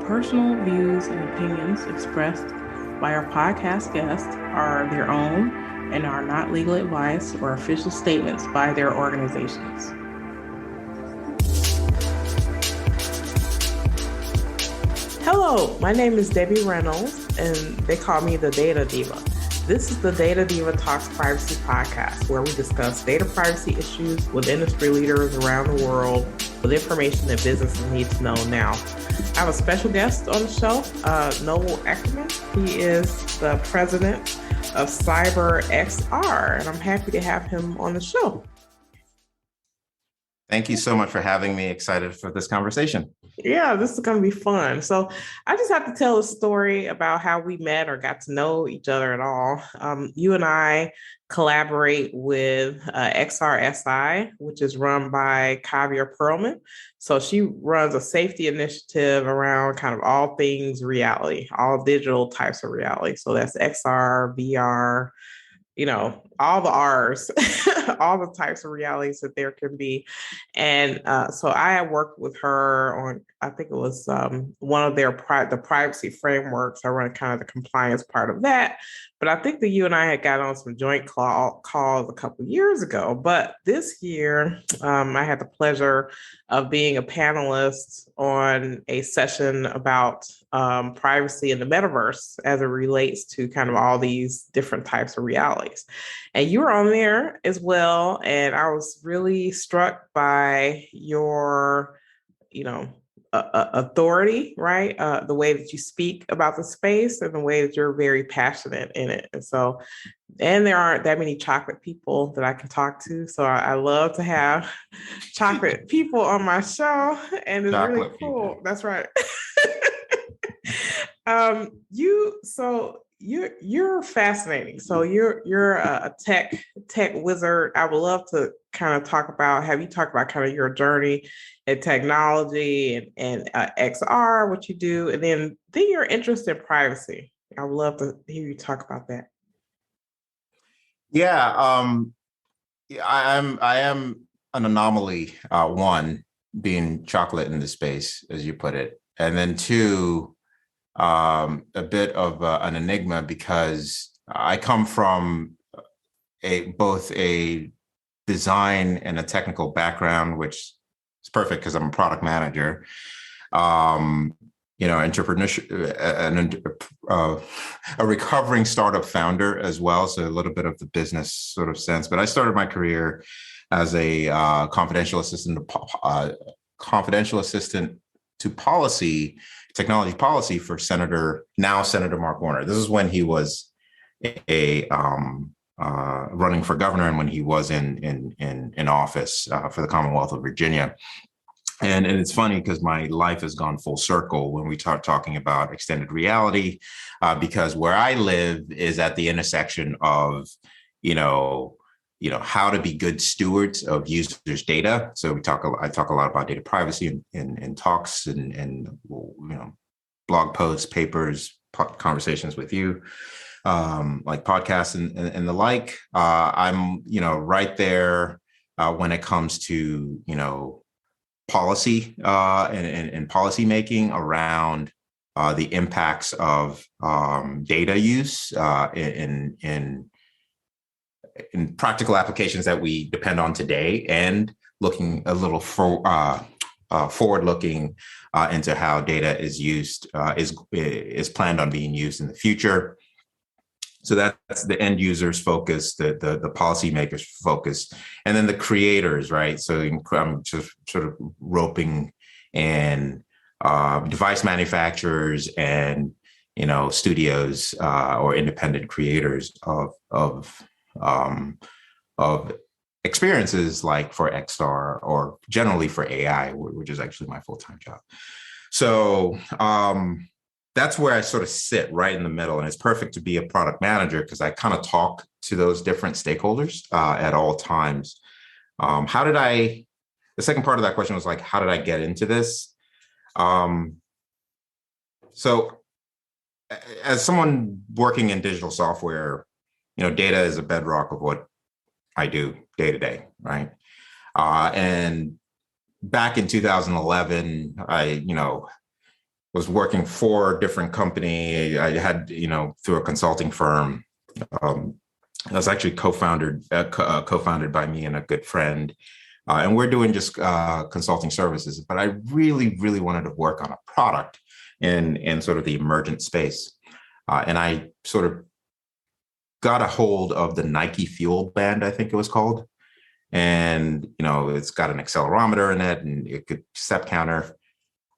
personal views and opinions expressed by our podcast guests are their own and are not legal advice or official statements by their organizations. Hello, my name is Debbie Reynolds, and they call me the Data Diva. This is the Data Diva Talks Privacy podcast, where we discuss data privacy issues with industry leaders around the world with information that businesses need to know now. I have a special guest on the show, Noble Ackerson. He is the president of Cyber XR, and I'm happy to have him on the show. Thank you so much for having me. Excited for this conversation. Yeah, this is going to be fun. So I just have to tell a story about how we met or got to know each other at all. You and I collaborate with XRSI, which is run by Kavya Perlman. So she runs a safety initiative around kind of all things reality, all digital types of reality. So that's XR, VR, all the R's, all the types of realities that there can be. And so I had worked with her on, I think it was one of their the privacy frameworks. I run kind of the compliance part of that. But I think that you and I had got on some joint calls a couple of years ago. But this year, I had the pleasure of being a panelist on a session about privacy in the metaverse as it relates to kind of all these different types of realities. And you were on there as well. And I was really struck by your, authority, right? The way that you speak about the space and the way that you're very passionate in it. And there aren't that many chocolate people that I can talk to. So I love to have chocolate people on my show. And it's chocolate really cool. People. That's right. You're fascinating. So you're a tech wizard. I would love to kind of have you talk about kind of your journey in technology and XR, what you do, and then your interest in privacy. I would love to hear you talk about that. Yeah, I am an anomaly. One, being chocolate in the space, as you put it, and then two, a bit of an enigma because I come from both a design and a technical background, which is perfect because I'm a product manager. Entrepreneurship, a recovering startup founder as well. So a little bit of the business sort of sense. But I started my career as a confidential assistant to technology policy for Senator Mark Warner. This is when he was running for governor and when he was in office for the Commonwealth of Virginia. And it's funny because my life has gone full circle when we start talking about extended reality, because where I live is at the intersection of, how to be good stewards of users' data. So I talk a lot about data privacy in talks and blog posts, papers, conversations with you, like podcasts and the like. I'm, right there when it comes to, policy and policy making around the impacts of data use in practical applications that we depend on today, and looking a little forward-looking into how data is used, is planned on being used in the future. So that's the end users focus, the policymakers focus, and then the creators, right? So I'm just sort of roping in device manufacturers and studios or independent creators of experiences like for XR or generally for AI, which is actually my full-time job. So that's where I sort of sit right in the middle. And it's perfect to be a product manager because I kind of talk to those different stakeholders at all times. The second part of that question was like, how did I get into this? So as someone working in digital software, data is a bedrock of what I do day to day, right? And back in 2011, I was working for a different company. I had, through a consulting firm. It was actually co-founded by me and a good friend. And we're doing just consulting services. But I really, really wanted to work on a product in sort of the emergent space. And I sort of got a hold of the Nike Fuel Band, I think it was called. And, it's got an accelerometer in it and it could step counter.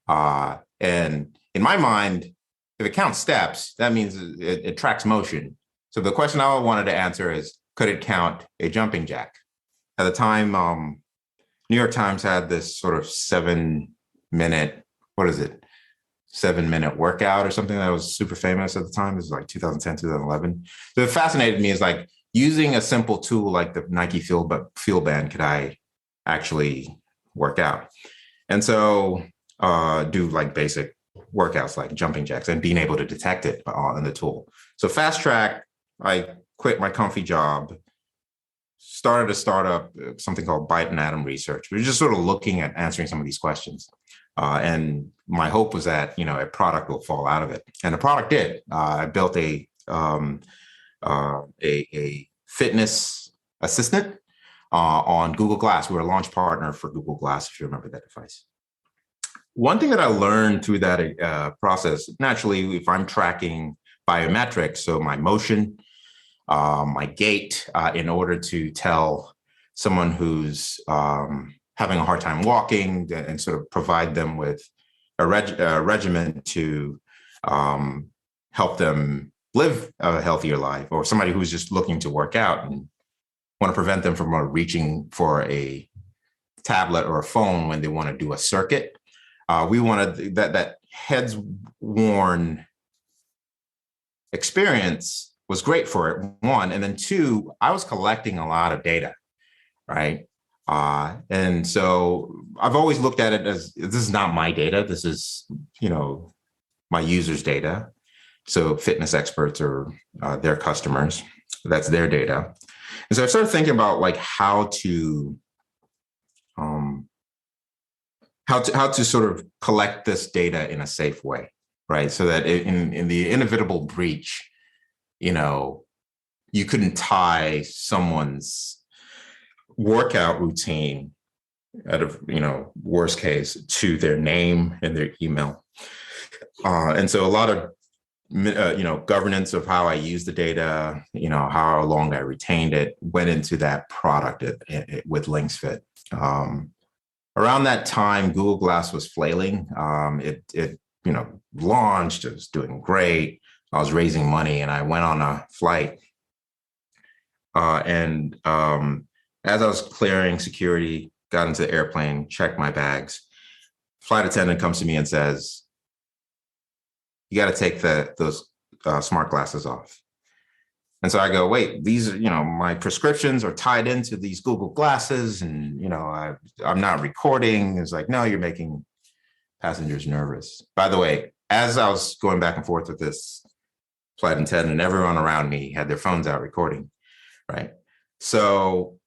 And in my mind, if it counts steps, that means it tracks motion. So the question I wanted to answer is, could it count a jumping jack? At the time, New York Times had this sort of 7-minute, 7-minute workout or something that was super famous at the time. It was like 2010, 2011. So it fascinated me is like using a simple tool like the Nike Fuel Band, could I actually work out? And so do like basic workouts like jumping jacks and being able to detect it in the tool. So fast track, I quit my comfy job, started a startup, something called Byte and Atom Research. We were just sort of looking at answering some of these questions. And my hope was that, a product will fall out of it. And the product did. I built a fitness assistant on Google Glass. We were a launch partner for Google Glass, if you remember that device. One thing that I learned through that process, naturally, if I'm tracking biometrics, so my motion, my gait, in order to tell someone who's having a hard time walking and sort of provide them with a regimen to help them live a healthier life, or somebody who's just looking to work out and want to prevent them from reaching for a tablet or a phone when they want to do a circuit. We wanted that heads worn experience was great for it, one. And then two, I was collecting a lot of data, right? And so I've always looked at it as, this is not my data. This is, my users' data. So fitness experts are their customers. That's their data. And so I started thinking about like how to sort of collect this data in a safe way, right? So that in the inevitable breach, you couldn't tie someone's workout routine out of, worst case, to their name and their email. And so a lot of, governance of how I use the data, how long I retained it, went into that product with LinksFit. Around that time, Google Glass was flailing. It launched. It was doing great. I was raising money, and I went on a flight. And as I was clearing security, got into the airplane, checked my bags. Flight attendant comes to me and says, "You got to take those smart glasses off." And so I go, "Wait, these are, my prescriptions are tied into these Google glasses, and, I'm not recording." It's like, "No, you're making passengers nervous." By the way, as I was going back and forth with this flight attendant, everyone around me had their phones out recording, right? So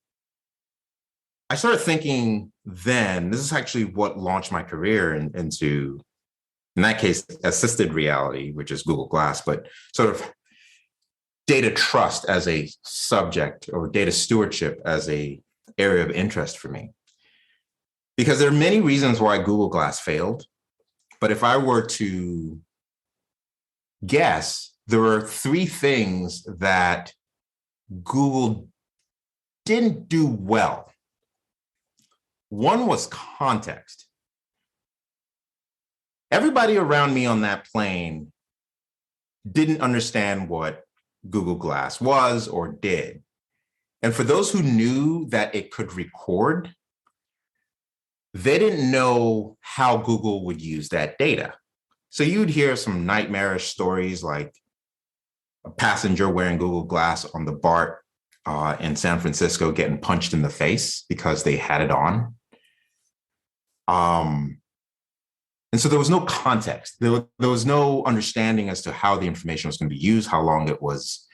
I started thinking then, this is actually what launched my career into, in that case, assisted reality, which is Google Glass, but sort of data trust as a subject, or data stewardship as a area of interest for me. Because there are many reasons why Google Glass failed. But if I were to guess, there were 3 things that Google didn't do well. One was context. Everybody around me on that plane didn't understand what Google Glass was or did. And for those who knew that it could record, they didn't know how Google would use that data. So you'd hear some nightmarish stories like a passenger wearing Google Glass on the BART in San Francisco getting punched in the face because they had it on. And so there was no context. There was no understanding as to how the information was going to be used, how long it was,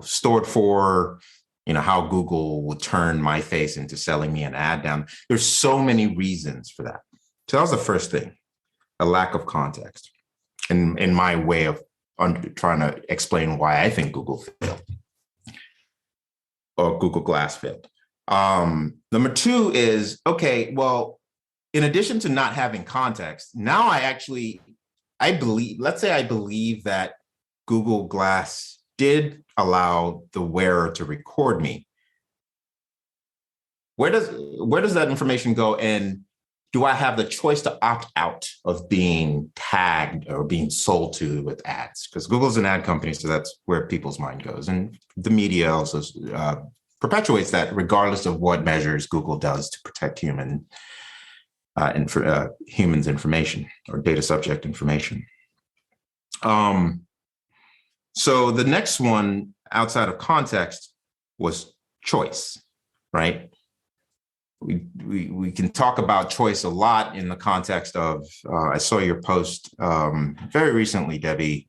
stored for, how Google would turn my face into selling me an ad down. There's so many reasons for that. So that was the first thing. a lack of context in my way of trying to explain why I think Google failed or Google Glass failed. Number two is, okay, well, in addition to not having context, now I believe, let's say I believe that Google Glass did allow the wearer to record me. Where does that information go? And do I have the choice to opt out of being tagged or being sold to with ads? Because Google's an ad company, so that's where people's mind goes. And the media also perpetuates that regardless of what measures Google does to protect humans' information or data subject information. So the next one outside of context was choice, right? We can talk about choice a lot in the context of, I saw your post very recently, Debbie,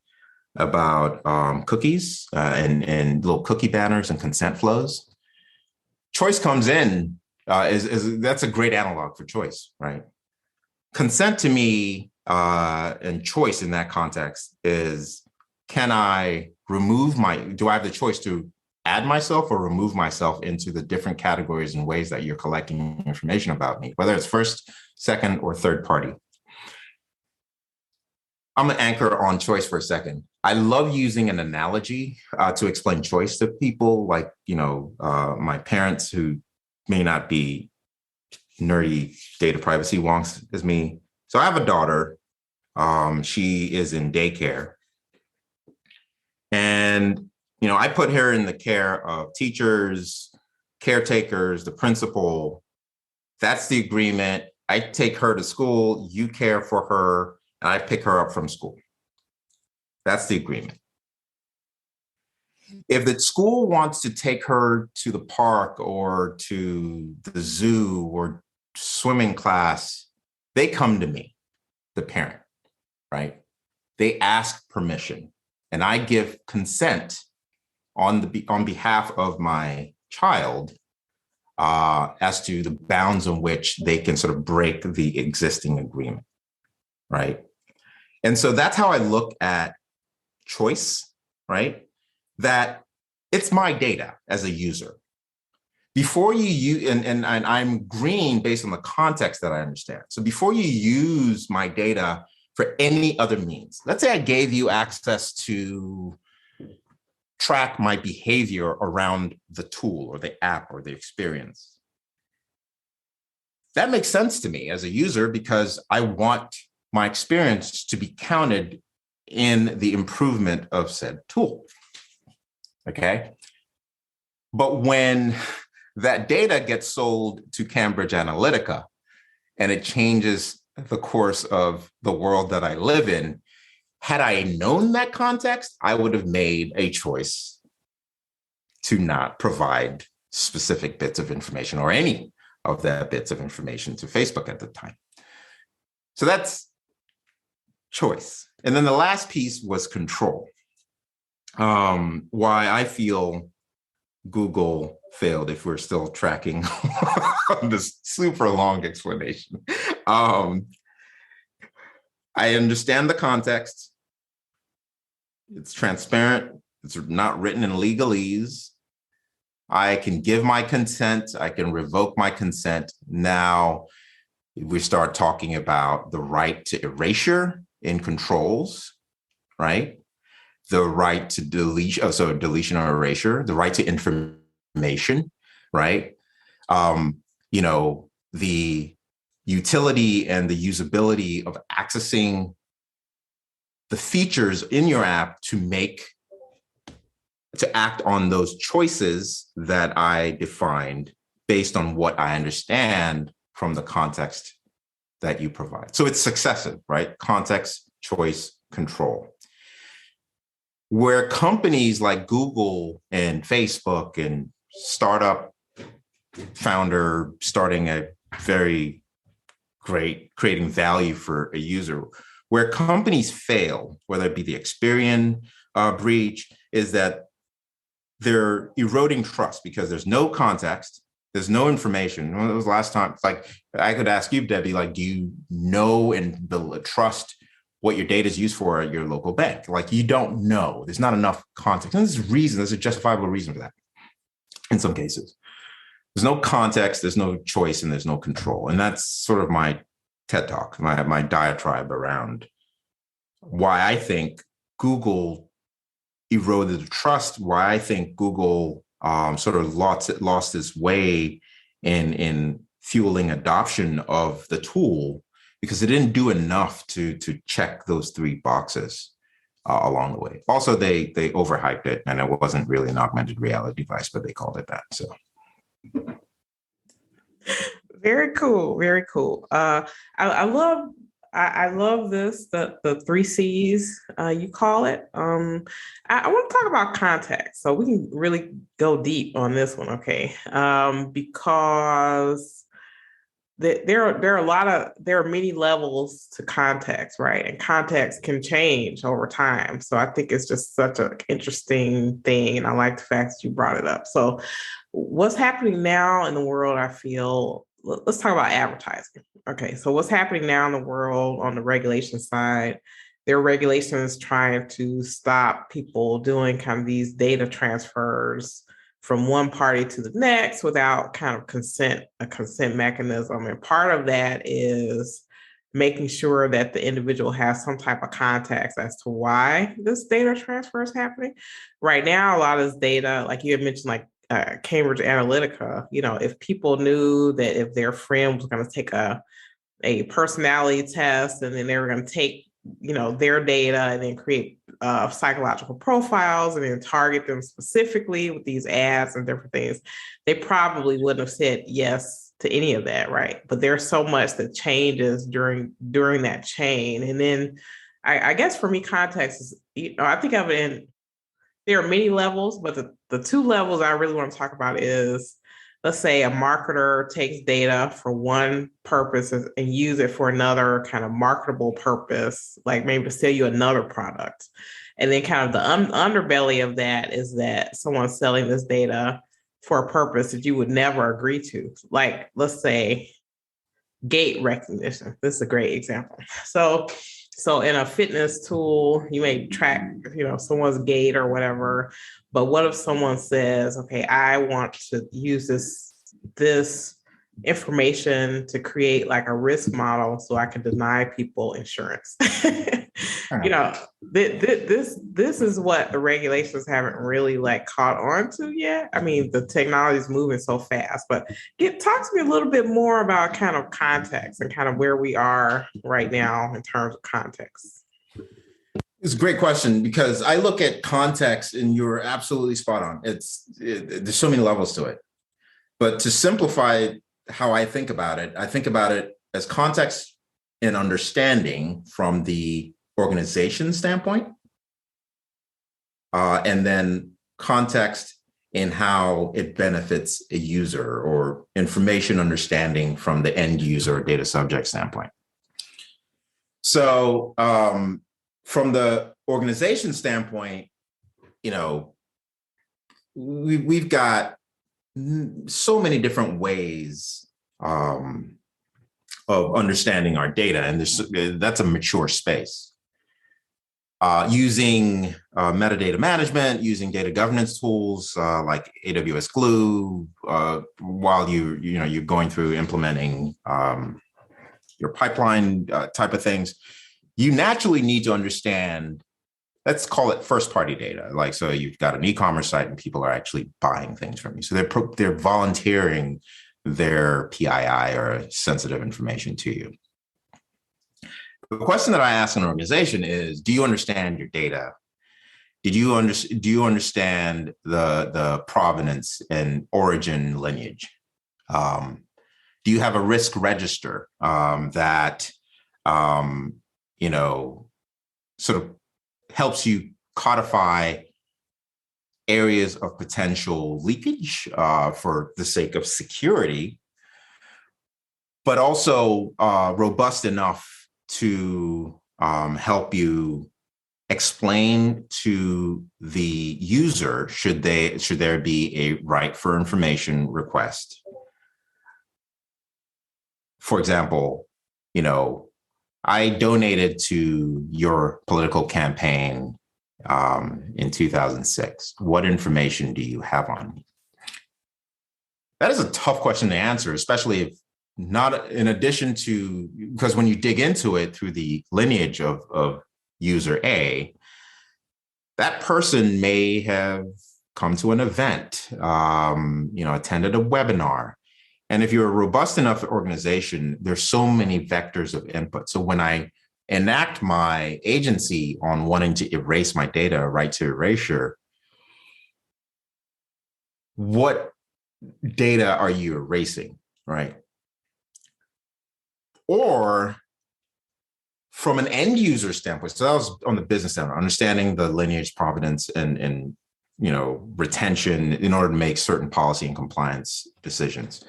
about cookies and little cookie banners and consent flows. Choice comes in, that's a great analog for choice, right? Consent to me and choice in that context is, do I have the choice to add myself or remove myself into the different categories and ways that you're collecting information about me, whether it's first, second, or third party. I'm an anchor on choice for a second. I love using an analogy to explain choice to people, like, my parents who may not be nerdy data privacy wonks as me. So I have a daughter. She is in daycare. And I put her in the care of teachers, caretakers, the principal. That's the agreement. I take her to school, you care for her, and I pick her up from school. That's the agreement. If the school wants to take her to the park or to the zoo or swimming class, they come to me, the parent, right? They ask permission, and I give consent on behalf of my child as to the bounds in which they can sort of break the existing agreement, right? And so that's how I look at choice, right? That it's my data as a user. Before you use, and I'm green based on the context that I understand. So before you use my data for any other means, let's say I gave you access to track my behavior around the tool or the app or the experience. That makes sense to me as a user because I want my experience to be counted in the improvement of said tool. Okay. But when that data gets sold to Cambridge Analytica and it changes the course of the world that I live in, had I known that context, I would have made a choice to not provide specific bits of information or any of the bits of information to Facebook at the time. So that's choice. And then the last piece was control. Why I feel Google failed, if we're still tracking this super long explanation. I understand the context. It's transparent. It's not written in legalese. I can give my consent. I can revoke my consent. Now we start talking about the right to erasure in controls, right? The right to deletion or erasure, the right to information, right? The utility and the usability of accessing the features in your app to act on those choices that I defined based on what I understand from the context that you provide. So it's successive, right? Context, choice, control. Where companies like Google and Facebook and startup founder starting a very great, creating value for a user, where companies fail, whether it be the Experian breach, is that they're eroding trust because there's no context, There's no information. When was the last time? Like, I could ask you, Debbie, like, do you know and trust what your data is used for at your local bank? Like, you don't know. There's not enough context. And there's a justifiable reason for that in some cases. There's no context, there's no choice, and there's no control. And that's sort of my TED Talk, my diatribe around why I think Google eroded the trust, why I think Google sort of lost its way in fueling adoption of the tool, because it didn't do enough to check those three boxes along the way. Also, they overhyped it, and it wasn't really an augmented reality device, but they called it that. So. Very cool. Very cool. I love this, the three C's you call it. I want to talk about context, so we can really go deep on this one, okay? Because there are many levels to context, right? And context can change over time. So I think it's just such an interesting thing, and I like the fact that you brought it up. So what's happening now in the world, I feel, let's talk about advertising. Okay, so what's happening now in the world on the regulation side? There are regulations trying to stop people doing kind of these data transfers from one party to the next without kind of a consent mechanism. And part of that is making sure that the individual has some type of context as to why this data transfer is happening. Right now, a lot of this data, like you had mentioned, like Cambridge Analytica, if people knew that if their friend was going to take a personality test and then they were going to take their data and then create psychological profiles and then target them specifically with these ads and different things, they probably wouldn't have said yes to any of that, right? But there's so much that changes during that chain. And then I guess for me, context is, I think of it in, there are many levels, but the two levels I really want to talk about is, let's say a marketer takes data for one purpose and use it for another kind of marketable purpose, like maybe to sell you another product. And then kind of the underbelly of that is that someone's selling this data for a purpose that you would never agree to. Like, let's say gait recognition. This is a great example. So in a fitness tool, you may track, someone's gait or whatever. But what if someone says, okay, I want to use this information to create like a risk model so I can deny people insurance? This is what the regulations haven't really like caught on to yet. I mean, the technology is moving so fast, but talk to me a little bit more about kind of context and kind of where we are right now in terms of context. It's a great question, because I look at context and you're absolutely spot on. There's so many levels to it. But to simplify how I think about it as context and understanding from the organization standpoint, and then context in how it benefits a user, or information understanding from the end user or data subject standpoint. So from the organization standpoint, we've got so many different ways of understanding our data, and that's a mature space. Using metadata management, using data governance tools like AWS Glue, while you're going through implementing your pipeline type of things, you naturally need to understand, let's call it first-party data. Like, so you've got an e-commerce site and people are actually buying things from you. So they're volunteering their PII or sensitive information to you. The question that I ask an organization is, do you understand your data? Do you understand the provenance and origin lineage? Do you have a risk register that sort of helps you codify areas of potential leakage for the sake of security, but also robust enough to help you explain to the user should there be a right for information request, for example, I donated to your political campaign in 2006. What information do you have on me? That is a tough question to answer, especially if not in addition to, because when you dig into it through the lineage of user A, that person may have come to an event, attended a webinar. And if you're a robust enough organization, there's so many vectors of input. So when I enact my agency on wanting to erase my data, right to erasure, what data are you erasing, right? Or from an end user standpoint, so that was on the business standpoint, understanding the lineage, provenance, and retention in order to make certain policy and compliance decisions,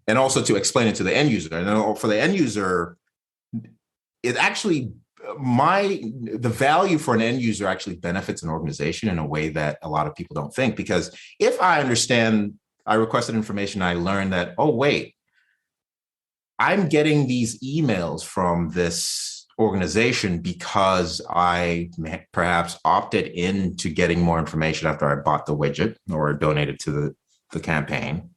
and also to explain it to the end user. And then for the end user, it actually the value for an end user actually benefits an organization in a way that a lot of people don't think. Because if I requested information, I learned that, oh, wait, I'm getting these emails from this organization because I perhaps opted into getting more information after I bought the widget or donated to the campaign.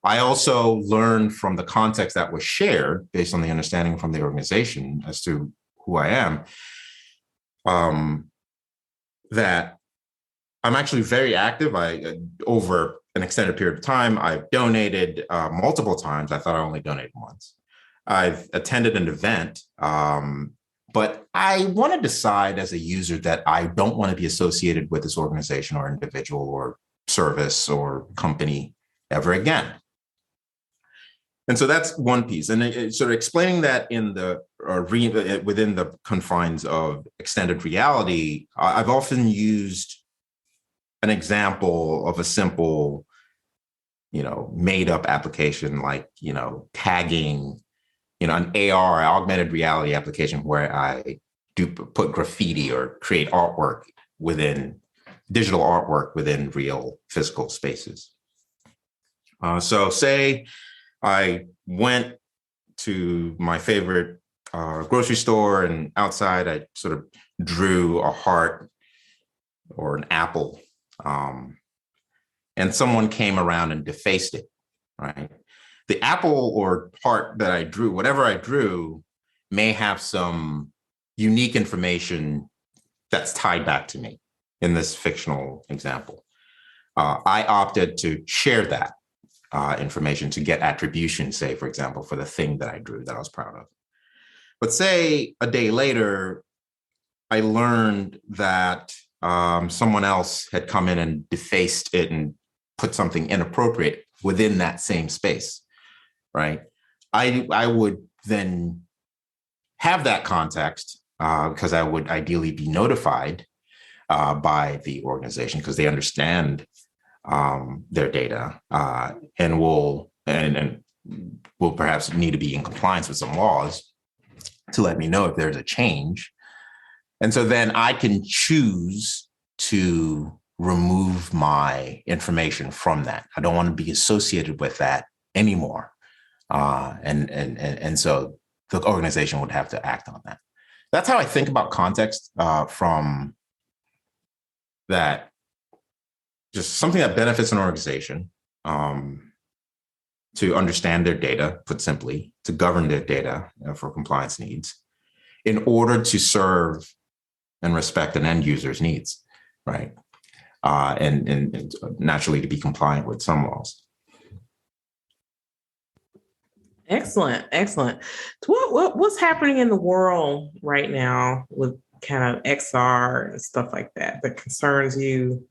I also learned from the context that was shared based on the understanding from the organization as to who I am, that I'm actually very active. Over an extended period of time, I've donated multiple times. I thought I only donated once. I've attended an event, but I want to decide as a user that I don't want to be associated with this organization or individual or service or company ever again. And so that's one piece. And sort of explaining that within the confines of extended reality, I've often used an example of a simple, made up application like, tagging, an AR, augmented reality application where I do put graffiti or create digital artwork within real physical spaces. So say I went to my favorite grocery store, and outside I sort of drew a heart or an apple, and someone came around and defaced it, right? The apple or heart that I drew, whatever I drew, may have some unique information that's tied back to me in this fictional example. I opted to share that information to get attribution, say, for example, for the thing that I drew that I was proud of. But say a day later, I learned that someone else had come in and defaced it and put something inappropriate within that same space, right? I would then have that context because I would ideally be notified by the organization because they understand their data and will perhaps need to be in compliance with some laws to let me know if there's a change. And so then I can choose to remove my information from that. I don't want to be associated with that anymore. And so the organization would have to act on that. That's how I think about context from that. Just something that benefits an organization to understand their data, put simply, to govern their data for compliance needs in order to serve and respect an end user's needs, right? And naturally to be compliant with some laws. Excellent. So what's happening in the world right now with kind of XR and stuff like that concerns you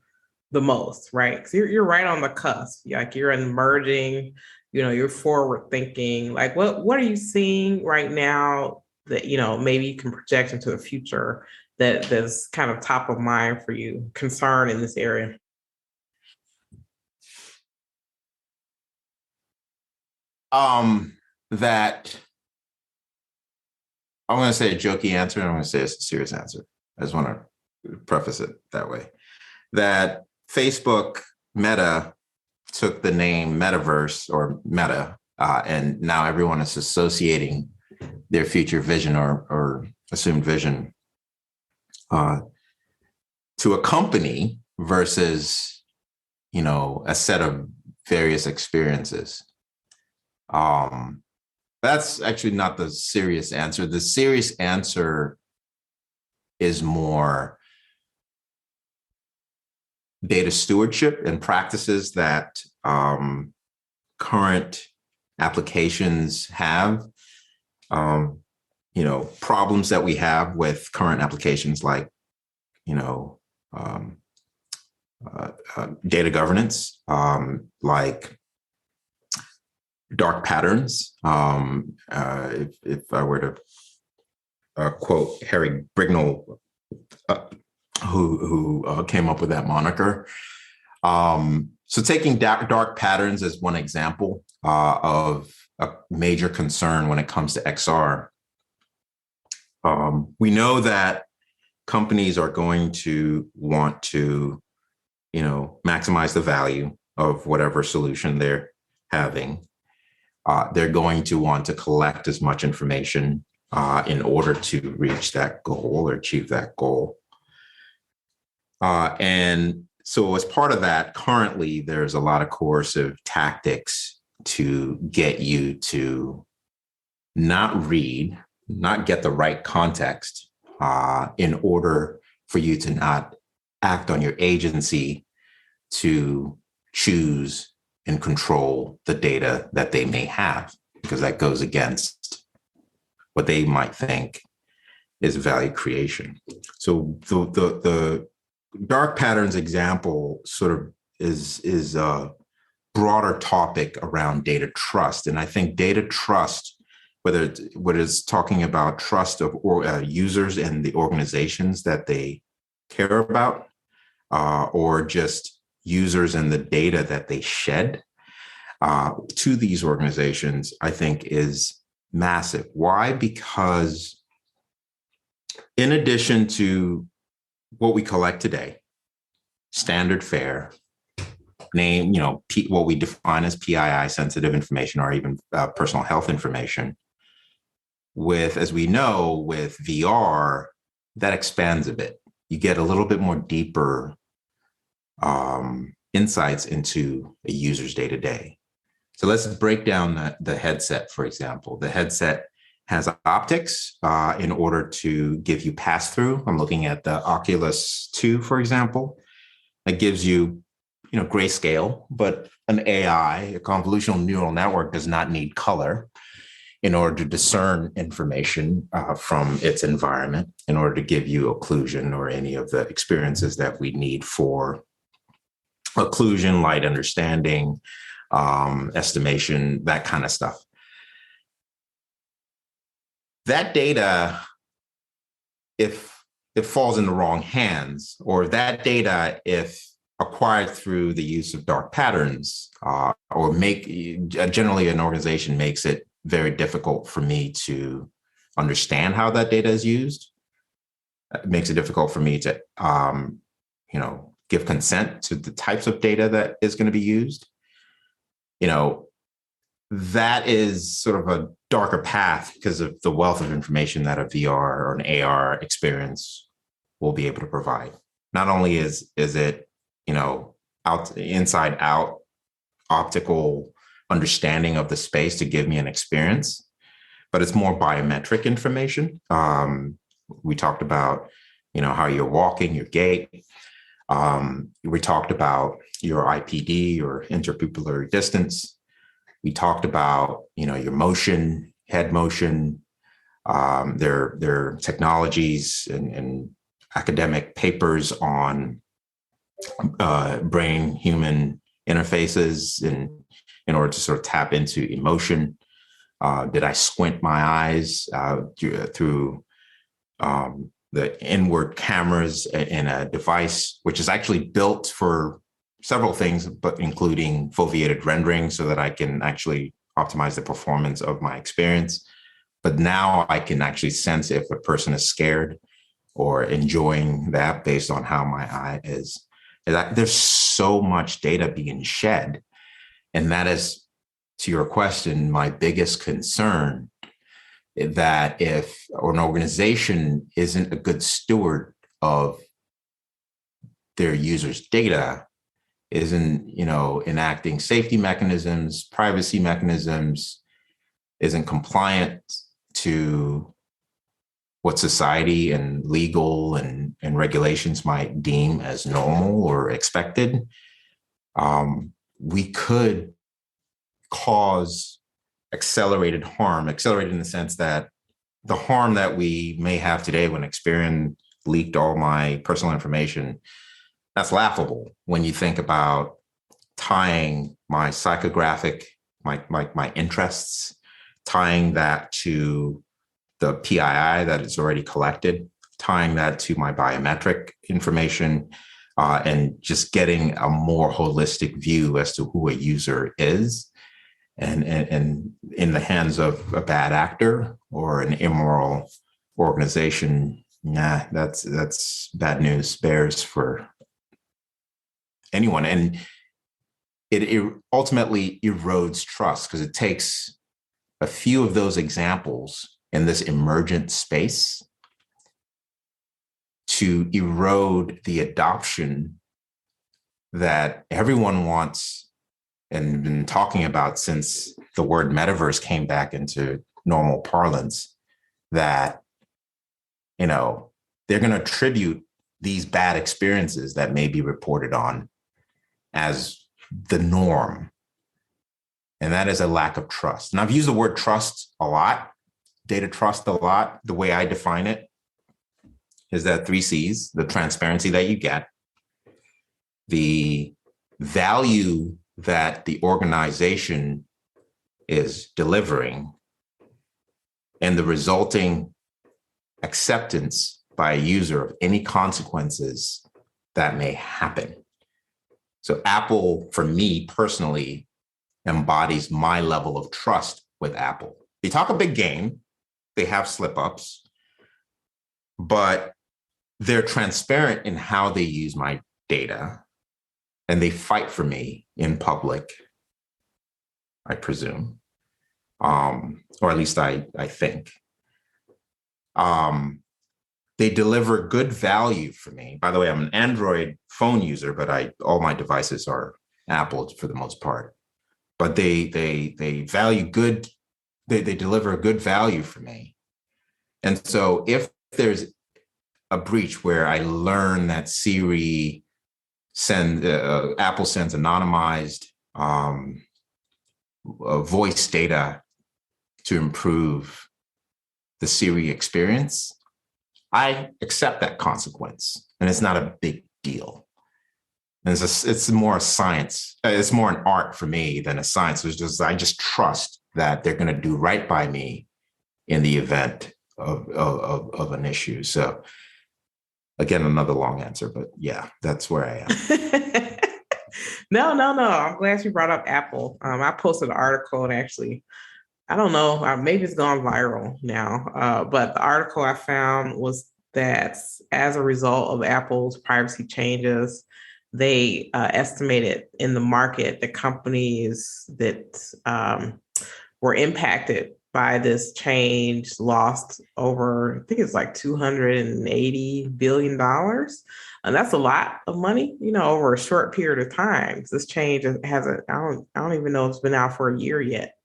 the most, right? Because you're right on the cusp. Like you're emerging, you're forward thinking. Like what are you seeing right now that maybe you can project into the future that's kind of top of mind for you, concern in this area? That I'm going to say a jokey answer, and I'm going to say a serious answer. I just want to preface it that way. That Facebook Meta took the name Metaverse or Meta And now everyone is associating their future vision or assumed vision to a company versus, a set of various experiences. That's actually not the serious answer. The serious answer is more data stewardship and practices that current applications have. Problems that we have with current applications like, data governance, like dark patterns. If I were to quote Harry Brignall, who came up with that moniker. So taking dark patterns as one example of a major concern when it comes to XR. We know that companies are going to want to, maximize the value of whatever solution they're having. They're going to want to collect as much information in order to reach that goal or achieve that goal. And so as part of that, currently, there's a lot of coercive tactics to get you to not read, not get the right context in order for you to not act on your agency to choose and control the data that they may have, because that goes against what they might think is value creation. So the dark patterns example sort of is a broader topic around data trust. And I think data trust, whether it's talking about trust of users and the organizations that they care about, or just users and the data that they shed to these organizations, I think is massive. Why? Because in addition to what we collect today, standard fare, name, what we define as PII sensitive information or even personal health information, as we know, with VR, that expands a bit. You get a little bit more deeper insights into a user's day-to-day. So let's break down the headset, for example. The headset has optics in order to give you pass-through. I'm looking at the Oculus 2, for example. It gives you, grayscale, but an AI, a convolutional neural network, does not need color in order to discern information from its environment, in order to give you occlusion or any of the experiences that we need for occlusion, light understanding, estimation, that kind of stuff. That data, if it falls in the wrong hands, or that data, if acquired through the use of dark patterns, generally an organization makes it very difficult for me to understand how that data is used. It makes it difficult for me to, give consent to the types of data that is going to be used. That is sort of a darker path because of the wealth of information that a VR or an AR experience will be able to provide. Not only is it, inside out optical understanding of the space to give me an experience, but it's more biometric information. We talked about, how you're walking, your gait. We talked about your IPD, your interpupillary distance. We talked about, your motion, head motion. There are technologies and academic papers on brain-human interfaces in order to sort of tap into emotion. Did I squint my eyes through the inward cameras in a device, which is actually built for several things, but including foveated rendering so that I can actually optimize the performance of my experience. But now I can actually sense if a person is scared or enjoying that based on how my eye is. There's so much data being shed, and that is to your question, my biggest concern that if an organization isn't a good steward of their users' data, isn't, enacting safety mechanisms, privacy mechanisms, isn't compliant to what society and legal and regulations might deem as normal or expected, we could cause accelerated harm, accelerated in the sense that the harm that we may have today when Experian leaked all my personal information, that's laughable when you think about tying my psychographic, my interests, tying that to the PII that is already collected, tying that to my biometric information, and just getting a more holistic view as to who a user is. And in the hands of a bad actor or an immoral organization, that's bad news bears for anyone. And it ultimately erodes trust because it takes a few of those examples in this emergent space to erode the adoption that everyone wants and been talking about since the word metaverse came back into normal parlance, that, they're going to attribute these bad experiences that may be reported on as the norm. And that is a lack of trust. And I've used the word trust a lot, data trust a lot. The way I define it is that 3 C's, the transparency that you get, the value that the organization is delivering, and the resulting acceptance by a user of any consequences that may happen. So Apple, for me personally, embodies my level of trust with Apple. They talk a big game, they have slip-ups, but they're transparent in how they use my data, and they fight for me in public, I presume, or at least I think. They deliver good value for me. By the way, I'm an Android phone user, but all my devices are Apple for the most part. But they value good. They deliver good value for me. And so if there's a breach where I learn that Apple sends anonymized voice data to improve the Siri experience, I accept that consequence, and it's not a big deal. And it's more a science. It's more an art for me than a science. I just trust that they're going to do right by me in the event of an issue. So again, another long answer, but yeah, that's where I am. No. I'm glad you brought up Apple. I posted an article and actually, I don't know, maybe it's gone viral now, but the article I found was that as a result of Apple's privacy changes, they estimated in the market the companies that were impacted by this change lost over, I think it's like $280 billion. And that's a lot of money, over a short period of time. This change hasn't, I don't even know if it's been out for a year yet.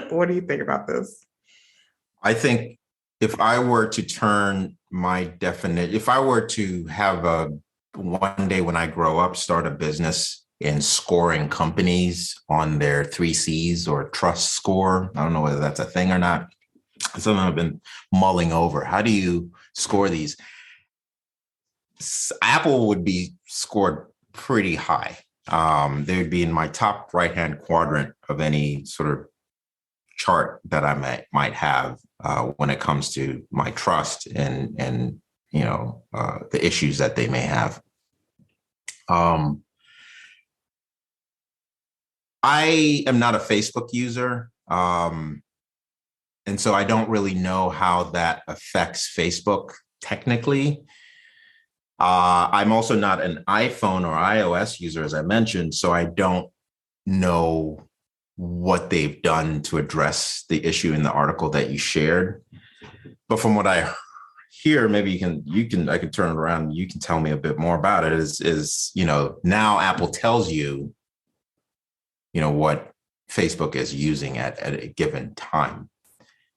What do you think about this? I think if I were to turn if I were to have one day when I grow up, start a business in scoring companies on their 3 C's or trust score, I don't know whether that's a thing or not. It's something I've been mulling over. How do you score these? Apple would be scored pretty high. They would be in my top right-hand quadrant of any sort of chart that I might have when it comes to my trust and the issues that they may have. I am not a Facebook user, and so I don't really know how that affects Facebook technically. I'm also not an iPhone or iOS user, as I mentioned, so I don't know what they've done to address the issue in the article that you shared. But from what I hear, maybe I can turn it around and you can tell me a bit more about it, is now Apple tells you, what Facebook is using at a given time.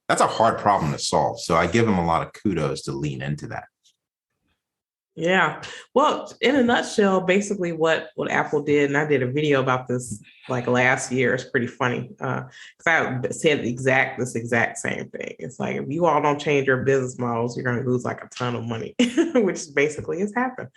That's a hard problem to solve. So I give them a lot of kudos to lean into that. Yeah. Well, in a nutshell, basically what Apple did, and I did a video about this like last year. It's pretty funny because I said this exact same thing. It's like, if you all don't change your business models, you're going to lose like a ton of money, which basically has happened.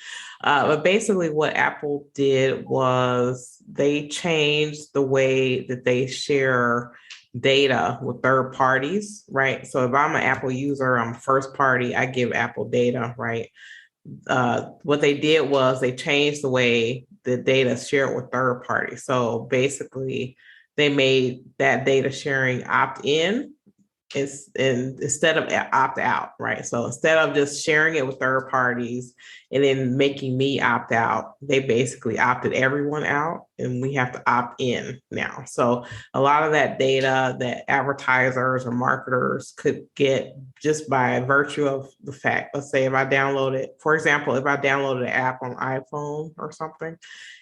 But basically what Apple did was they changed the way that they share data with third parties, right? So if I'm an Apple user, I'm first party, I give Apple data, right? What they did was they changed the way the data is shared with third parties. So basically, they made that data sharing opt in instead of opt out, right? So instead of just sharing it with third parties and then making me opt out, they basically opted everyone out and we have to opt in now. So a lot of that data that advertisers or marketers could get just by virtue of the fact, let's say if I downloaded, for example, if I downloaded an app on iPhone or something,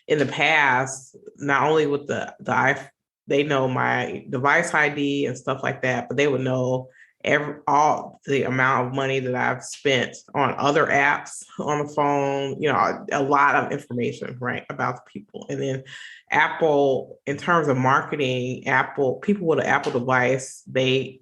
in the past, not only with the iPhone, they know my device ID and stuff like that, but they would know all the amount of money that I've spent on other apps on the phone, a lot of information, right, about the people. And then Apple, in terms of marketing, people with an Apple device, they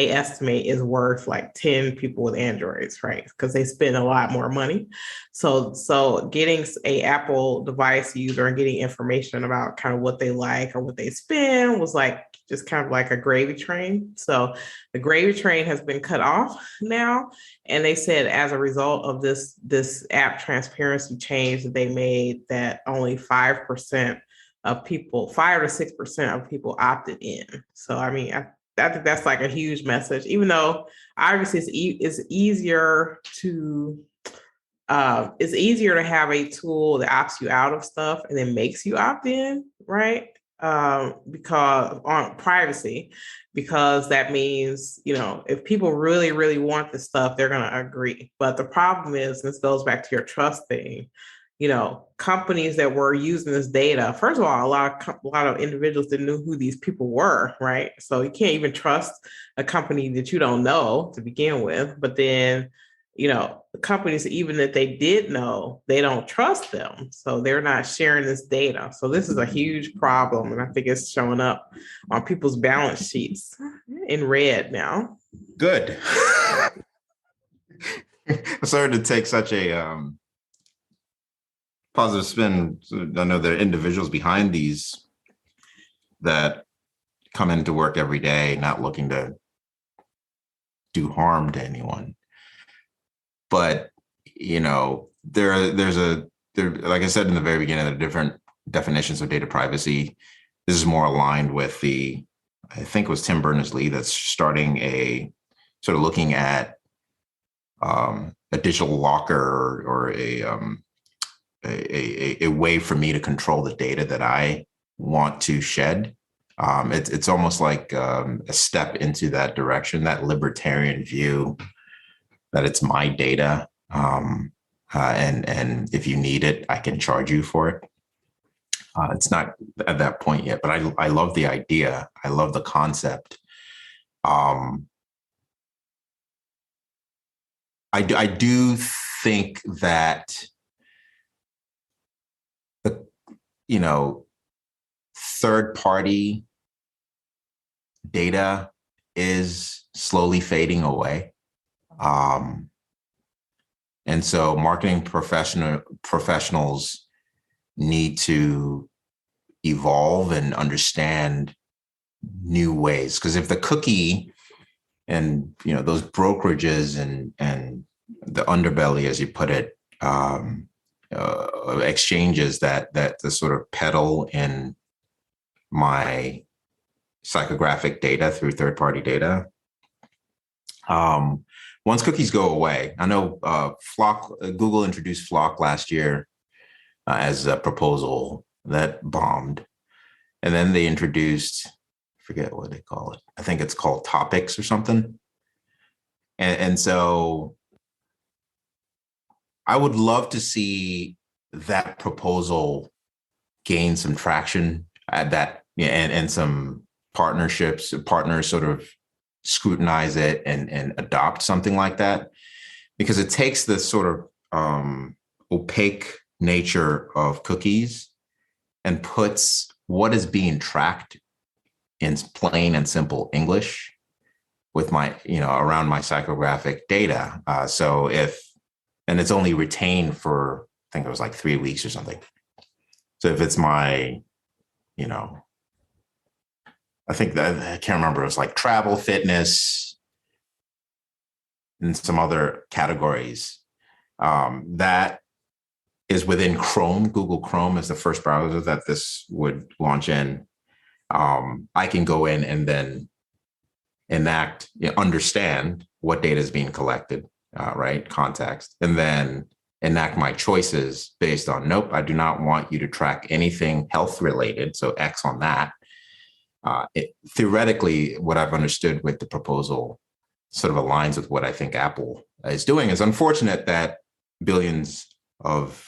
estimate is worth like 10 people with Androids, right? Because they spend a lot more money. So getting a Apple device user and getting information about kind of what they like or what they spend was like just kind of like a gravy train. So the gravy train has been cut off now. And they said as a result of this app transparency change that they made, that only 5% of people, 5 to 6% of people opted in. So I mean, I think that's like a huge message, even though obviously it's easier to have a tool that opts you out of stuff and then makes you opt in, right? Because on privacy, because that means, if people really, really want the stuff, they're going to agree. But the problem is, this goes back to your trust thing, companies that were using this data, first of all, a lot of individuals didn't know who these people were, right? So you can't even trust a company that you don't know to begin with. But then, the companies, even that they did know, they don't trust them. So they're not sharing this data. So this is a huge problem. And I think it's showing up on people's balance sheets in red now. Good. Sorry to take such a positive spin. I know there are individuals behind these that come into work every day not looking to do harm to anyone. But, there's like I said in the very beginning, there are different definitions of data privacy. This is more aligned with I think it was Tim Berners-Lee that's starting a sort of looking at a digital locker or a way for me to control the data that I want to shed. It's almost like a step into that direction, that libertarian view that it's my data, and if you need it, I can charge you for it. It's not at that point yet, but I love the idea. I love the concept. I do think that third party data is slowly fading away. And so marketing professionals need to evolve and understand new ways. Because if the cookie and those brokerages and the underbelly, as you put it, exchanges that sort of peddle in my psychographic data through third-party data. Once cookies go away, I know Google introduced Flock last year as a proposal that bombed. And then they introduced forget what they call it. I think it's called topics or something. And so I would love to see that proposal gain some traction at that, and some partners sort of scrutinize it and adopt something like that, because it takes this sort of opaque nature of cookies and puts what is being tracked in plain and simple English with my, around my psychographic data. And it's only retained for, I think it was like 3 weeks or something. So if it's my, I think that, I can't remember, it was like travel, fitness, and some other categories, that is within Chrome. Google Chrome is the first browser that this would launch in. I can go in and then understand what data is being collected, right? Context, and then enact my choices based on, nope, I do not want you to track anything health related. So X on that. Theoretically, what I've understood with the proposal sort of aligns with what I think Apple is doing. It's unfortunate that billions of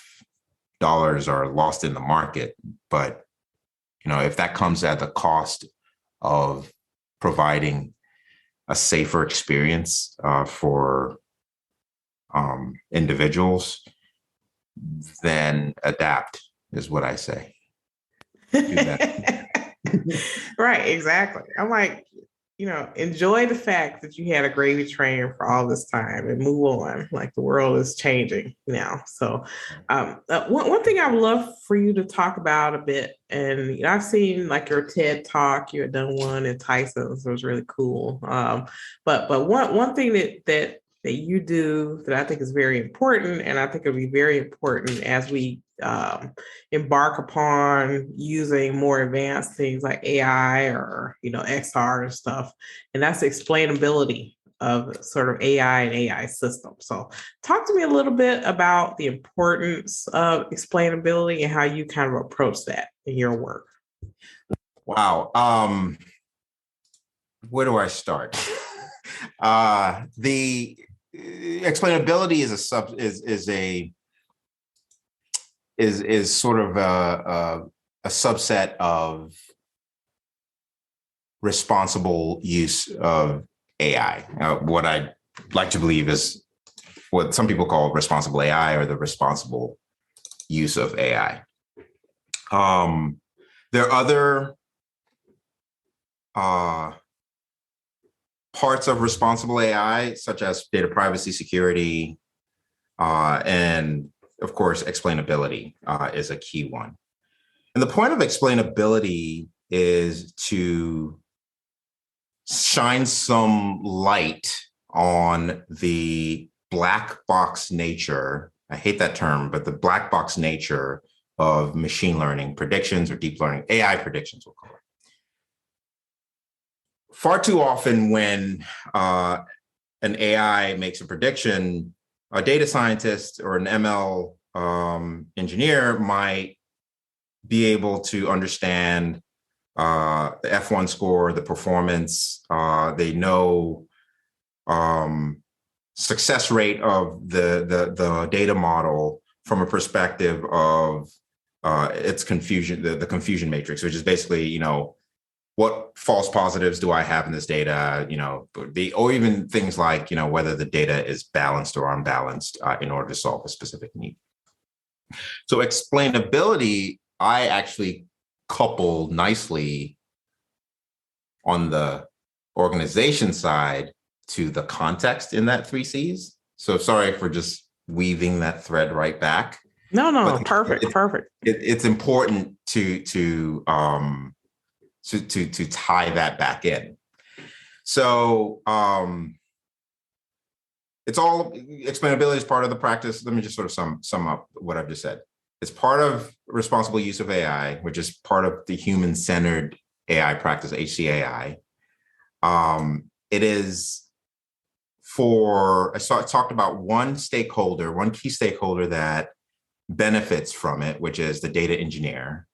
dollars are lost in the market, but if that comes at the cost of providing a safer experience for individuals, then adapt is what I say. Do that. Right, exactly. I'm like, enjoy the fact that you had a gravy train for all this time and move on. Like the world is changing now. So one thing I would love for you to talk about a bit, and I've seen like your TED talk, you had done one in Tyson's, it was really cool. But one thing that you do that I think is very important, and I think it'll be very important as we embark upon using more advanced things like AI or XR and stuff, and that's the explainability of sort of AI and AI systems. So talk to me a little bit about the importance of explainability and how you kind of approach that in your work. Wow. Where do I start? The explainability is sort of a subset of responsible use of AI. What I like to believe is what some people call responsible AI, or the responsible use of AI. There are other parts of responsible AI, such as data privacy, security, and of course, explainability is a key one. And the point of explainability is to shine some light on the black box nature. I hate that term, but the black box nature of machine learning predictions, or deep learning, AI predictions, we'll call it. Far too often when an AI makes a prediction, a data scientist or an ML engineer might be able to understand the F1 score, the performance. They know success rate of the data model from a perspective of its confusion, the confusion matrix, which is basically, what false positives do I have in this data? Or even things like, whether the data is balanced or unbalanced in order to solve a specific need. So explainability, I actually couple nicely on the organization side to the context in that 3 C's. So sorry for just weaving that thread right back. No, perfect. It's important to tie that back in. So it's all, explainability is part of the practice. Let me just sort of sum up what I've just said. It's part of responsible use of AI, which is part of the human-centered AI practice, HCAI. It is I talked about one key stakeholder that benefits from it, which is the data engineer.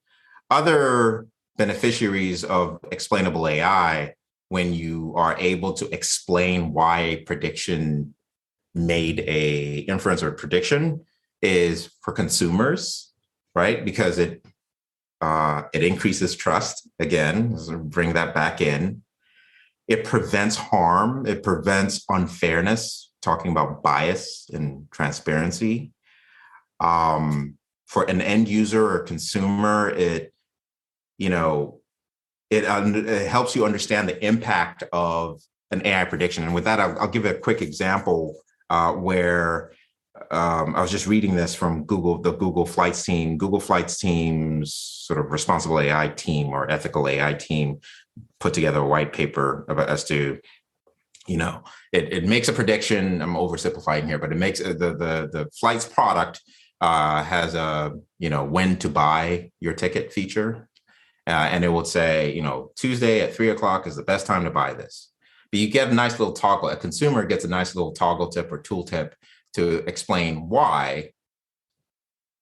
Other beneficiaries of explainable AI when you are able to explain why a prediction made a inference or prediction is for consumers, right? Because it increases trust. Again, bring that back in. It prevents harm. It prevents unfairness, talking about bias and transparency. For an end user or consumer, it helps you understand the impact of an AI prediction. And with that, I'll give a quick example where I was just reading this from the Google Flights team. Google Flights team's sort of responsible AI team or ethical AI team put together a white paper about as to, it makes a prediction. I'm oversimplifying here, but it makes the flights product has a, when to buy your ticket feature. And it will say, Tuesday at 3:00 is the best time to buy this. But you get a nice little toggle. A consumer gets a nice little toggle tip or tool tip to explain why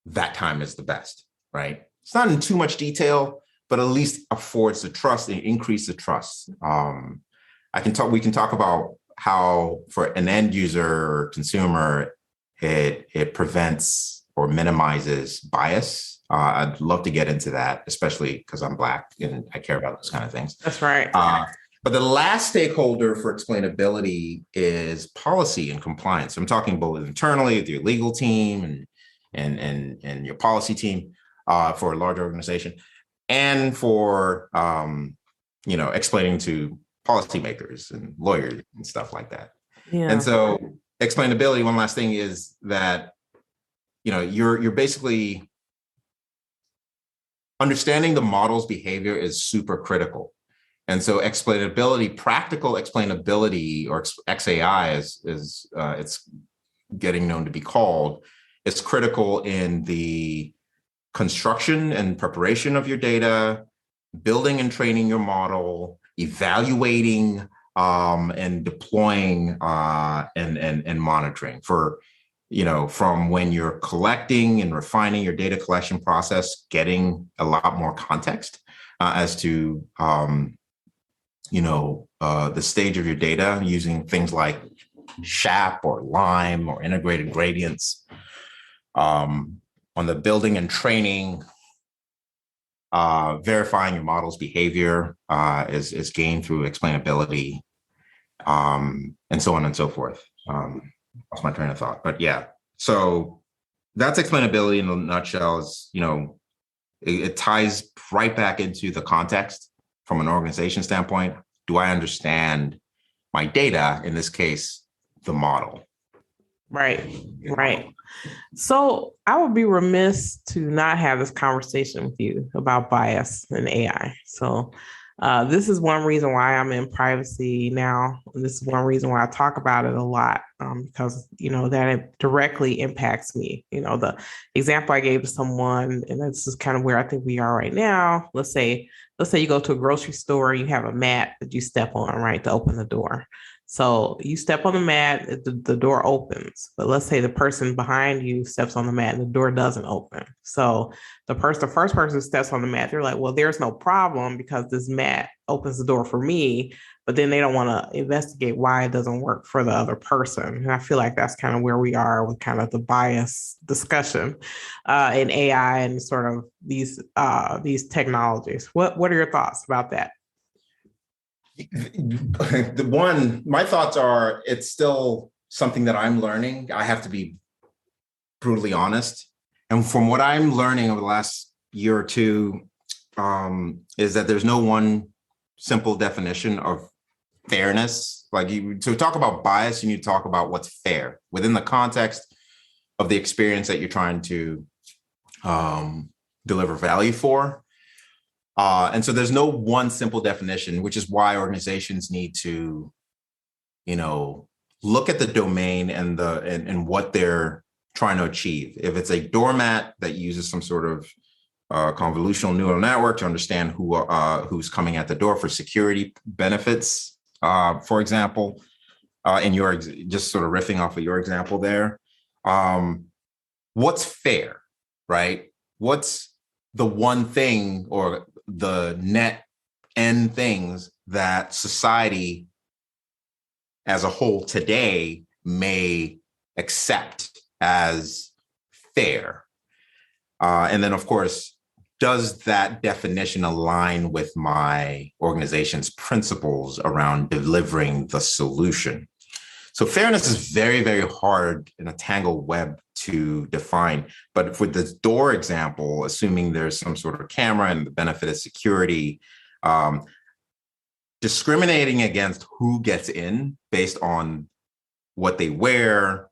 that time is the best, right? It's not in too much detail, but at least affords the trust and increase the trust. We can talk about how for an end user or consumer, it prevents or minimizes bias. I'd love to get into that, especially because I'm Black and I care about those kind of things. That's right. But the last stakeholder for explainability is policy and compliance. I'm talking both internally with your legal team and your policy team for a large organization, and for explaining to policymakers and lawyers and stuff like that. Yeah. And so explainability, one last thing is that you're basically understanding the model's behavior is super critical. And so explainability, practical explainability, or XAI is it's getting known to be called, is critical in the construction and preparation of your data, building and training your model, evaluating and deploying and monitoring for, from when you're collecting and refining your data collection process, getting a lot more context as to the stage of your data using things like SHAP or LIME or integrated gradients. On the building and training, verifying your model's behavior is gained through explainability, and so on and so forth. Lost my train of thought, but yeah. So that's explainability in a nutshell. Is it ties right back into the context from an organization standpoint. Do I understand my data? In this case, the model. Right. So I would be remiss to not have this conversation with you about bias in AI. So this is one reason why I'm in privacy now. This is one reason why I talk about it a lot, because, that it directly impacts me. The example I gave to someone, and this is kind of where I think we are right now. Let's say you go to a grocery store, you have a mat that you step on, right, to open the door. So you step on the mat, the door opens. But let's say the person behind you steps on the mat and the door doesn't open. So the first person who steps on the mat, they're like, well, there's no problem because this mat opens the door for me. But then they don't want to investigate why it doesn't work for the other person. And I feel like that's kind of where we are with kind of the bias discussion in AI and sort of these technologies. What are your thoughts about that? My thoughts are, it's still something that I'm learning. I have to be brutally honest. And from what I'm learning over the last year or two, is that there's no one simple definition of fairness. Like to talk about bias, you need to talk about what's fair within the context of the experience that you're trying to deliver value for. And so there's no one simple definition, which is why organizations need to, look at the domain and what they're trying to achieve. If it's a doormat that uses some sort of convolutional neural network to understand who's coming at the door for security benefits, for example, in your just sort of riffing off of your example there, what's fair, right? What's the one thing or the net end things that society as a whole today may accept as fair. And then, of course, does that definition align with my organization's principles around delivering the solution? So fairness is very, very hard in a tangled web to define. But for the door example, assuming there's some sort of camera and the benefit of security, discriminating against who gets in based on what they wear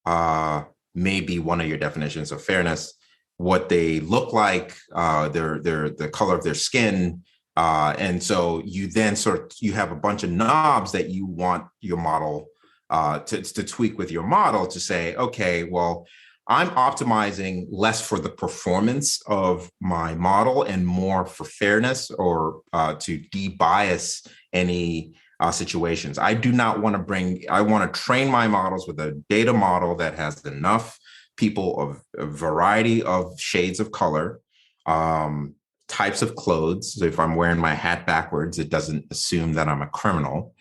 may be one of your definitions of fairness. What they look like, the color of their skin. And so you then you have a bunch of knobs that you want your model to tweak with your model to say, okay, well, I'm optimizing less for the performance of my model and more for fairness or to de-bias any situations. I do not want to I want to train my models with a data model that has enough people of a variety of shades of color, types of clothes. So if I'm wearing my hat backwards, it doesn't assume that I'm a criminal.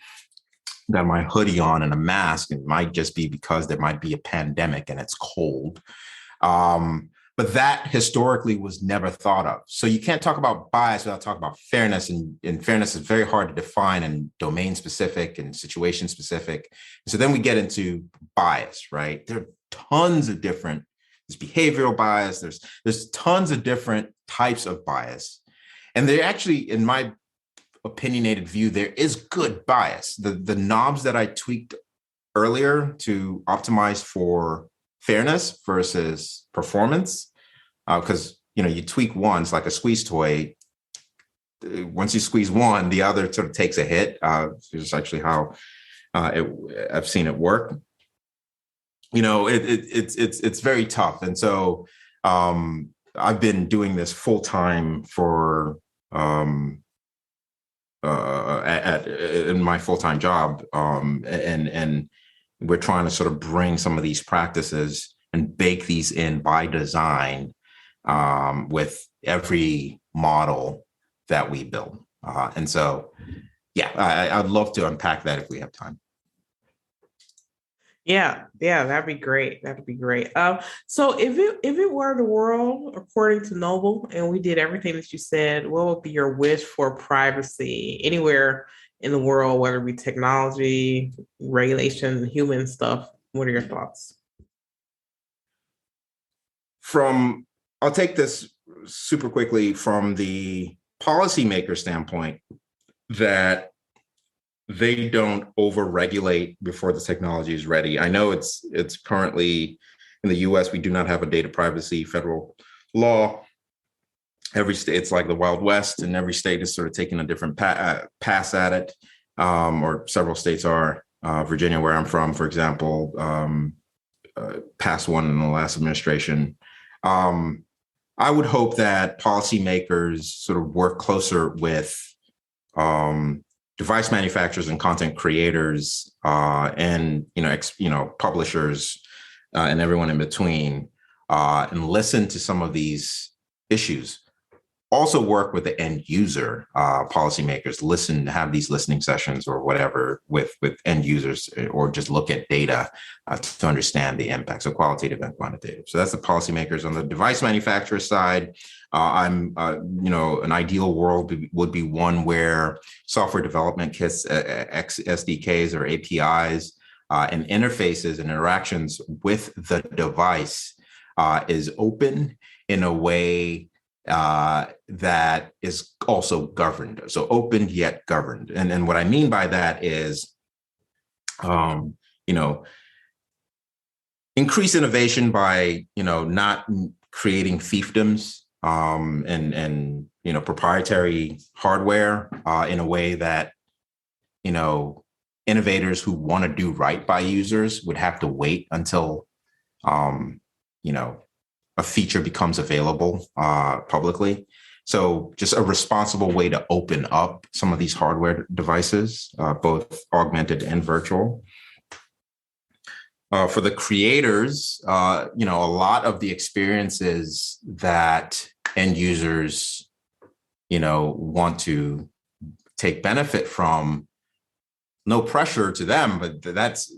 Got my hoodie on and a mask, and it might just be because there might be a pandemic and it's cold. But that historically was never thought of. So you can't talk about bias without talking about fairness. And fairness is very hard to define and domain specific and situation specific. So then we get into bias, right? There are tons of there's behavioral bias. There's tons of different types of bias. And they actually, in my opinionated view, there is good bias. The knobs that I tweaked earlier to optimize for fairness versus performance, because you tweak once like a squeeze toy. Once you squeeze one, the other sort of takes a hit. It's actually how I've seen it work. It's very tough, and so I've been doing this full time for in my full-time job, and we're trying to sort of bring some of these practices and bake these in by design with every model that we build. And so, I'd love to unpack that if we have time. Yeah, that'd be great. That'd be great. So if it were the world according to Noble, and we did everything that you said, what would be your wish for privacy anywhere in the world, whether it be technology, regulation, human stuff? What are your thoughts? I'll take this super quickly from the policymaker standpoint, that they don't over-regulate before the technology is ready. I know it's currently in the US, we do not have a data privacy federal law. Every state, it's like the Wild West, and every state is sort of taking a different pass at it, or several states are. Virginia, where I'm from, for example, passed one in the last administration. I would hope that policymakers sort of work closer with device manufacturers and content creators, and publishers, and everyone in between, and listen to some of these issues. Also work with the end user, policymakers, have these listening sessions or whatever with end users, or just look at data to understand the impact. So qualitative and quantitative. So that's the policymakers. On the device manufacturer side, an ideal world would be one where software development kits, SDKs or APIs, and interfaces and interactions with the device is open in a way that is also governed. So open yet governed. And what I mean by that is, increase innovation by, not creating fiefdoms, and proprietary hardware in a way that, innovators who want to do right by users would have to wait until, a feature becomes available publicly. So just a responsible way to open up some of these hardware devices, both augmented and virtual. For the creators, a lot of the experiences that end users, want to take benefit from. No pressure to them, but that's,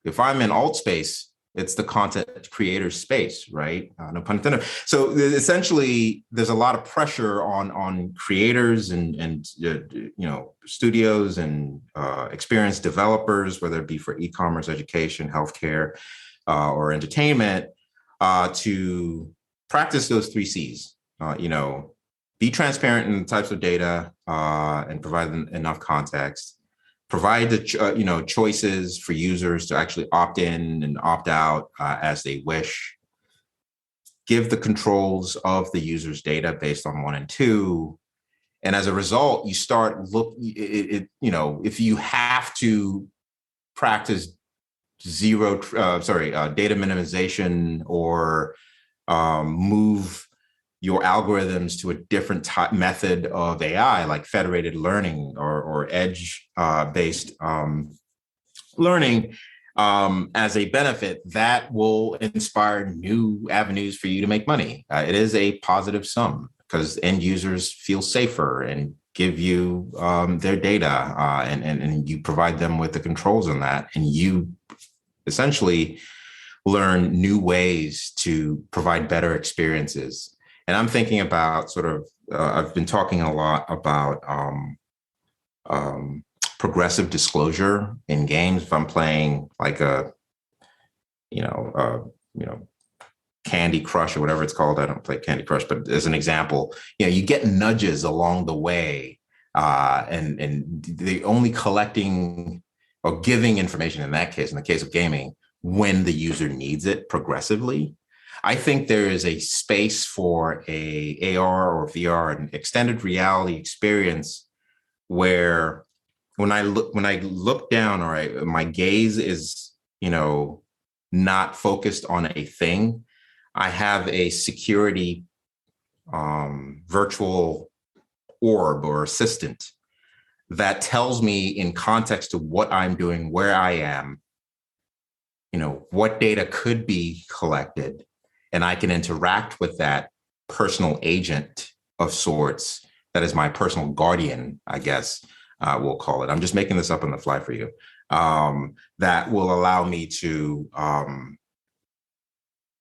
if I'm in alt space, it's the content creator space, right? No pun intended. So essentially, there's a lot of pressure on creators and studios and experienced developers, whether it be for e-commerce, education, healthcare, or entertainment, to practice those 3 C's. Be transparent in the types of data and provide enough context. Provide the choices for users to actually opt in and opt out as they wish. Give the controls of the user's data based on 1 and 2, and as a result, you start if you have to practice data minimization or move your algorithms to a different method of AI, like federated learning or edge-based learning as a benefit, that will inspire new avenues for you to make money. It is a positive sum because end users feel safer and give you their data and you provide them with the controls on that. And you essentially learn new ways to provide better experiences. And I'm thinking about I've been talking a lot about progressive disclosure in games. If I'm playing like Candy Crush or whatever it's called, I don't play Candy Crush, but as an example, you get nudges along the way, and the only collecting or giving information in the case of gaming, when the user needs it progressively. I think there is a space for a AR or VR, an extended reality experience, where when I look down, all right, my gaze is, not focused on a thing. I have a security virtual orb or assistant that tells me in context to what I'm doing, where I am, what data could be collected. And I can interact with that personal agent of sorts that is my personal guardian, I guess we'll call it. I'm just making this up on the fly for you. That will allow me to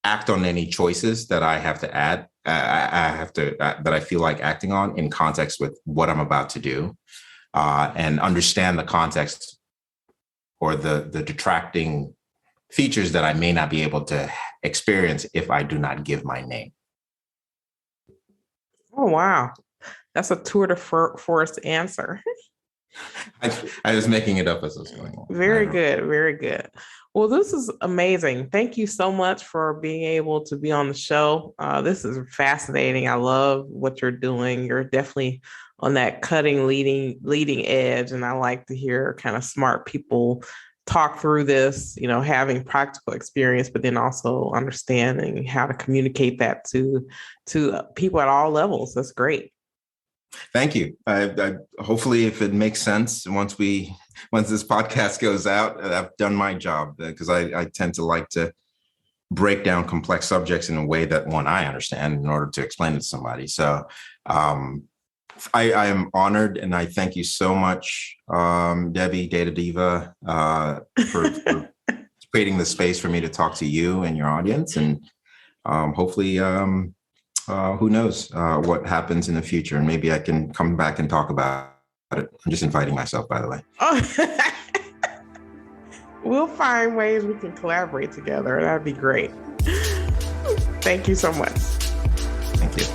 act on any choices that I have to add. That I feel like acting on in context with what I'm about to do, and understand the context or the detracting features that I may not be able to experience if I do not give my name. Oh, wow. That's a tour de force answer. I was making it up as I was going on. Very good. Very good. Well, this is amazing. Thank you so much for being able to be on the show. This is fascinating. I love what you're doing. You're definitely on that leading edge. And I like to hear kind of smart people talk through this, having practical experience, but then also understanding how to communicate that to people at all levels. That's great. Thank you. I hopefully, if it makes sense, once this podcast goes out, I've done my job, because I tend to like to break down complex subjects in a way that I understand in order to explain it to somebody. So I am honored, and I thank you so much, Debbie, Data Diva, for creating the space for me to talk to you and your audience. And hopefully, who knows what happens in the future, and maybe I can come back and talk about it. I'm just inviting myself, by the way. Oh. We'll find ways we can collaborate together. That'd be great. Thank you so much. Thank you.